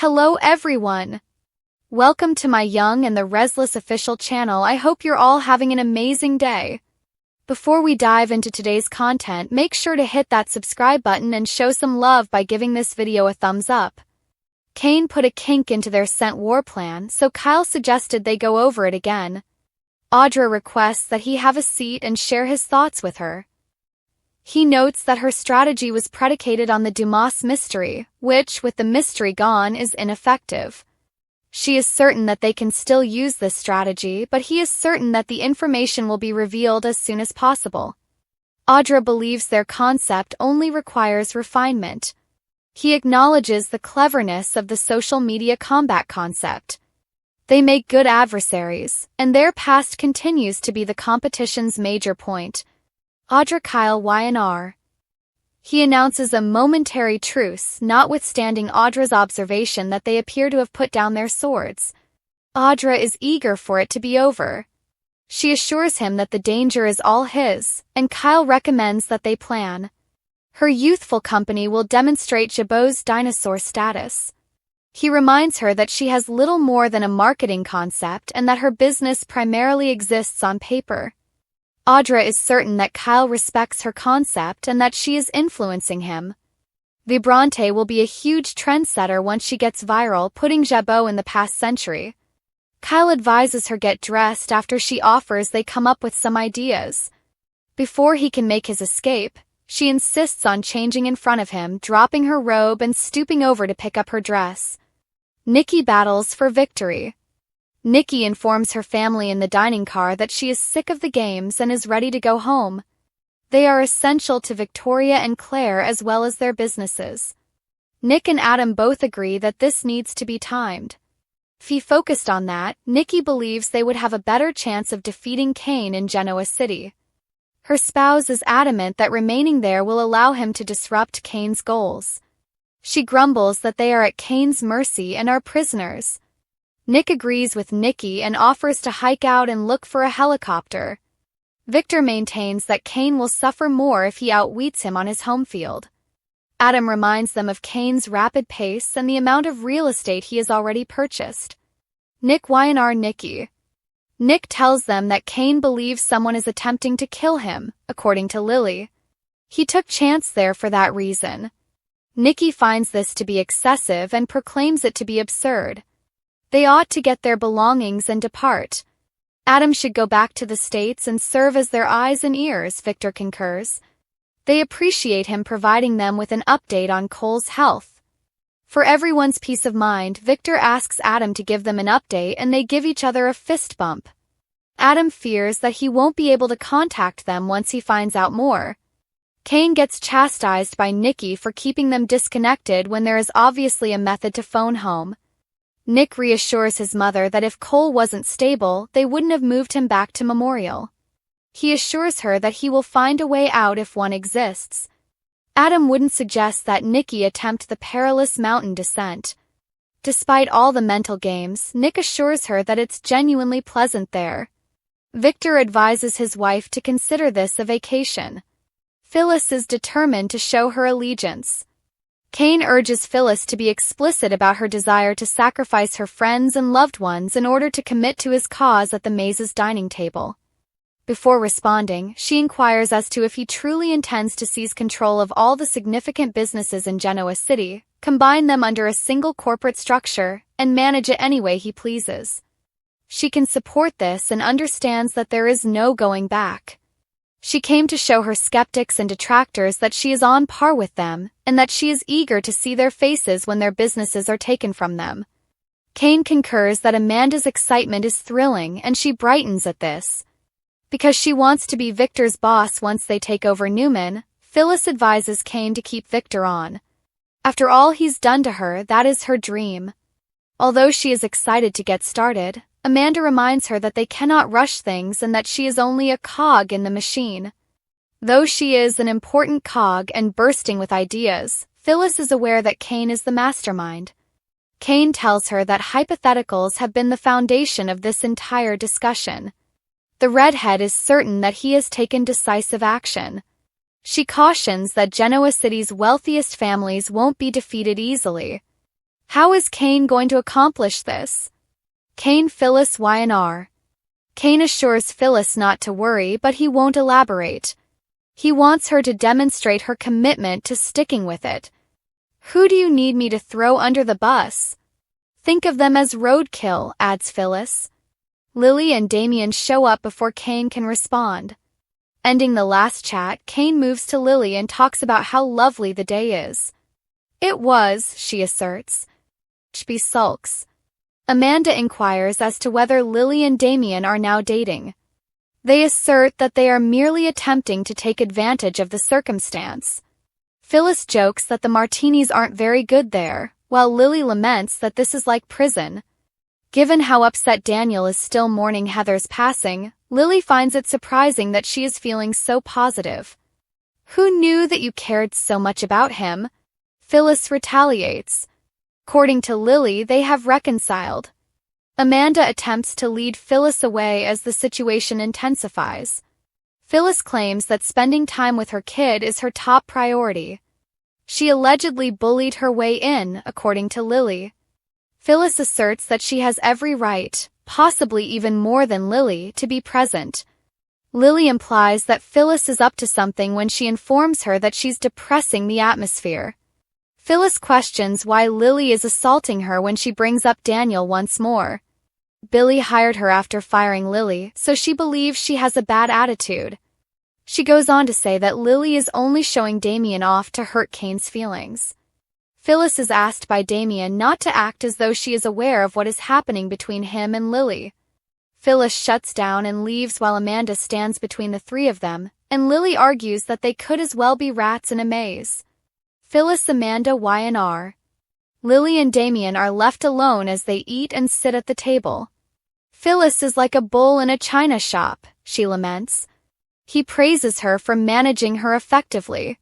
Hello everyone! Welcome to my Young and the Restless official channel. I hope you're all having an amazing day. Before we dive into today's content, make sure to hit that subscribe button and show some love by giving this video a thumbs up. Cain put a kink into their scent war plan, so Kyle suggested they go over it again. Audra requests that he have a seat and share his thoughts with her. He notes that her strategy was predicated on the Dumas mystery, which, with the mystery gone, is ineffective. She is certain that they can still use this strategy, but he is certain that the information will be revealed as soon as possible. Audra believes their concept only requires refinement. He acknowledges the cleverness of the social media combat concept. They make good adversaries, and their past continues to be the competition's major point. Audra Kyle Y&R. He announces a momentary truce, notwithstanding Audra's observation that they appear to have put down their swords. Audra is eager for it to be over. She assures him that the danger is all his, and Kyle recommends that they plan. Her youthful company will demonstrate Jabot's dinosaur status. He reminds her that she has little more than a marketing concept and that her business primarily exists on paper. Audra is certain that Kyle respects her concept and that she is influencing him. Vibrante will be a huge trendsetter once she gets viral, putting Jabot in the past century. Kyle advises her get dressed after she offers they come up with some ideas. Before he can make his escape, she insists on changing in front of him, dropping her robe and stooping over to pick up her dress. Nikki battles for victory. Nikki informs her family in the dining car that she is sick of the games and is ready to go home. They are essential to Victoria and Claire as well as their businesses. Nick and Adam both agree that this needs to be timed. If he focused on that, Nikki believes they would have a better chance of defeating Cain in Genoa City. Her spouse is adamant that remaining there will allow him to disrupt Cain's goals. She grumbles that they are at Cain's mercy and are prisoners. Nick agrees with Nikki and offers to hike out and look for a helicopter. Victor maintains that Cain will suffer more if he outwits him on his home field. Adam reminds them of Cain's rapid pace and the amount of real estate he has already purchased. Nick Y&R Nikki. Nick tells them that Cain believes someone is attempting to kill him, according to Lily. He took chance there for that reason. Nikki finds this to be excessive and proclaims it to be absurd. They ought to get their belongings and depart. Adam should go back to the States and serve as their eyes and ears, Victor concurs. They appreciate him providing them with an update on Cole's health. For everyone's peace of mind, Victor asks Adam to give them an update and they give each other a fist bump. Adam fears that he won't be able to contact them once he finds out more. Cain gets chastised by Nikki for keeping them disconnected when there is obviously a method to phone home. Nick reassures his mother that if Cole wasn't stable, they wouldn't have moved him back to Memorial. He assures her that he will find a way out if one exists. Adam wouldn't suggest that Nikki attempt the perilous mountain descent. Despite all the mental games, Nick assures her that it's genuinely pleasant there. Victor advises his wife to consider this a vacation. Phyllis is determined to show her allegiance. Cain urges Phyllis to be explicit about her desire to sacrifice her friends and loved ones in order to commit to his cause at the Maze's dining table. Before responding, she inquires as to if he truly intends to seize control of all the significant businesses in Genoa City, combine them under a single corporate structure, and manage it any way he pleases. She can support this and understands that there is no going back. She came to show her skeptics and detractors that she is on par with them, and that she is eager to see their faces when their businesses are taken from them. Cain concurs that Amanda's excitement is thrilling and she brightens at this. Because she wants to be Victor's boss once they take over Newman, Phyllis advises Cain to keep Victor on. After all he's done to her, that is her dream. Although she is excited to get started, Amanda reminds her that they cannot rush things and that she is only a cog in the machine. Though she is an important cog and bursting with ideas, Phyllis is aware that Cain is the mastermind. Cain tells her that hypotheticals have been the foundation of this entire discussion. The redhead is certain that he has taken decisive action. She cautions that Genoa City's wealthiest families won't be defeated easily. How is Kane going to accomplish this? Kane Phyllis Y&R. Kane assures Phyllis not to worry, but he won't elaborate. He wants her to demonstrate her commitment to sticking with it. Who do you need me to throw under the bus? Think of them as roadkill, adds Phyllis. Lily and Damien show up before Kane can respond. Ending the last chat, Kane moves to Lily and talks about how lovely the day is. It was, she asserts. She sulks. Amanda inquires as to whether Lily and Damien are now dating. They assert that they are merely attempting to take advantage of the circumstance. Phyllis jokes that the martinis aren't very good there, while Lily laments that this is like prison. Given how upset Daniel is still mourning Heather's passing, Lily finds it surprising that she is feeling so positive. Who knew that you cared so much about him? Phyllis retaliates. According to Lily, they have reconciled. Amanda attempts to lead Phyllis away as the situation intensifies. Phyllis claims that spending time with her kid is her top priority. She allegedly bullied her way in, according to Lily. Phyllis asserts that she has every right, possibly even more than Lily, to be present. Lily implies that Phyllis is up to something when she informs her that she's depressing the atmosphere. Phyllis questions why Lily is assaulting her when she brings up Daniel once more. Billy hired her after firing Lily, so she believes she has a bad attitude. She goes on to say that Lily is only showing Damien off to hurt Kane's feelings. Phyllis is asked by Damien not to act as though she is aware of what is happening between him and Lily. Phyllis shuts down and leaves while Amanda stands between the three of them, and Lily argues that they could as well be rats in a maze. Phyllis, Amanda, Y&R. Lily and Damien are left alone as they eat and sit at the table. Phyllis is like a bull in a china shop, she laments. He praises her for managing her effectively.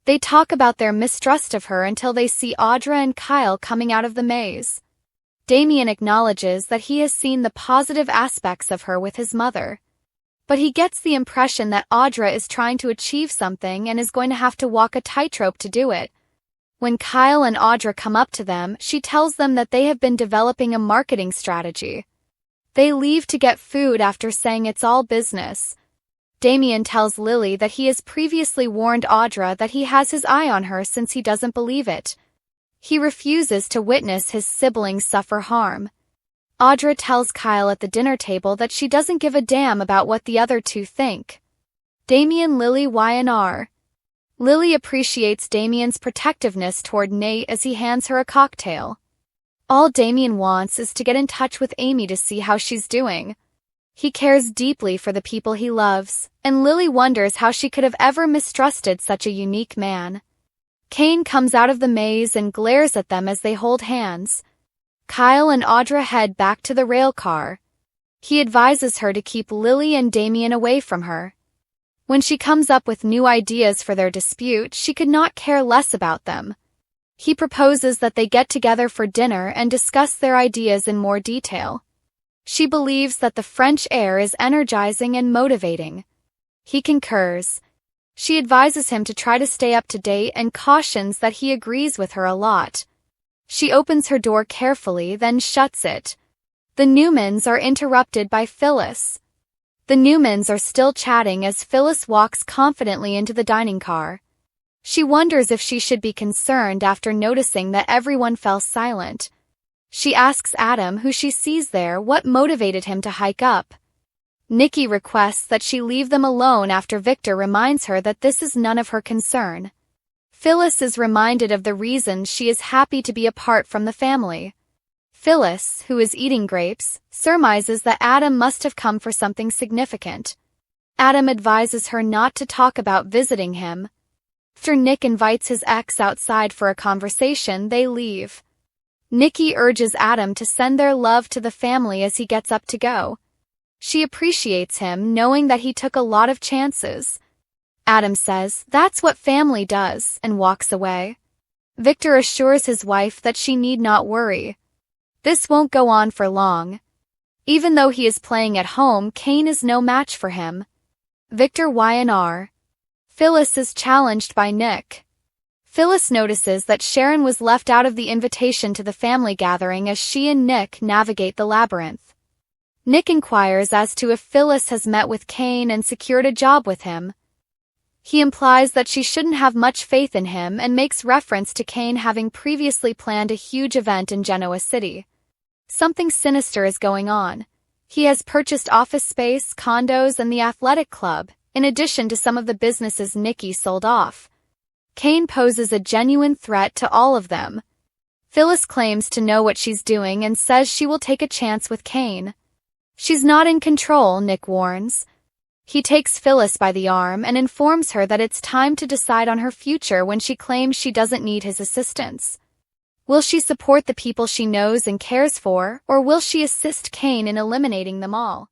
They talk about their mistrust of her until they see Audra and Kyle coming out of the maze. Damien acknowledges that he has seen the positive aspects of her with his mother. But he gets the impression that Audra is trying to achieve something and is going to have to walk a tightrope to do it. When Kyle and Audra come up to them, she tells them that they have been developing a marketing strategy. They leave to get food after saying it's all business. Damien tells Lily that he has previously warned Audra that he has his eye on her since he doesn't believe it. He refuses to witness his siblings suffer harm. Audra tells Kyle at the dinner table that she doesn't give a damn about what the other two think. Damien, Lily, Y&R. Lily appreciates Damien's protectiveness toward Nate as he hands her a cocktail. All Damien wants is to get in touch with Amy to see how she's doing. He cares deeply for the people he loves, and Lily wonders how she could have ever mistrusted such a unique man. Kane comes out of the maze and glares at them as they hold hands. Kyle and Audra head back to the rail car. He advises her to keep Lily and Damien away from her. When she comes up with new ideas for their dispute, she could not care less about them. He proposes that they get together for dinner and discuss their ideas in more detail. She believes that the French air is energizing and motivating. He concurs. She advises him to try to stay up to date and cautions that he agrees with her a lot. She opens her door carefully, then shuts it. The Newmans are interrupted by Phyllis. The Newmans are still chatting as Phyllis walks confidently into the dining car. She wonders if she should be concerned after noticing that everyone fell silent. She asks Adam, who she sees there, what motivated him to hike up. Nikki requests that she leave them alone after Victor reminds her that this is none of her concern. Phyllis is reminded of the reasons she is happy to be apart from the family. Phyllis, who is eating grapes, surmises that Adam must have come for something significant. Adam advises her not to talk about visiting him. After Nick invites his ex outside for a conversation, they leave. Nikki urges Adam to send their love to the family as he gets up to go. She appreciates him, knowing that he took a lot of chances. Adam says, "That's what family does," and walks away. Victor assures his wife that she need not worry. This won't go on for long. Even though he is playing at home, Kane is no match for him. Victor Y&R. Phyllis is challenged by Nick. Phyllis notices that Sharon was left out of the invitation to the family gathering as she and Nick navigate the labyrinth. Nick inquires as to if Phyllis has met with Kane and secured a job with him. He implies that she shouldn't have much faith in him and makes reference to Kane having previously planned a huge event in Genoa City. Something sinister is going on. He has purchased office space, condos, and the athletic club, in addition to some of the businesses Nikki sold off. Kane poses a genuine threat to all of them. Phyllis claims to know what she's doing and says she will take a chance with Kane. She's not in control, Nick warns. He takes Phyllis by the arm and informs her that it's time to decide on her future when she claims she doesn't need his assistance. Will she support the people she knows and cares for, or will she assist Kane in eliminating them all?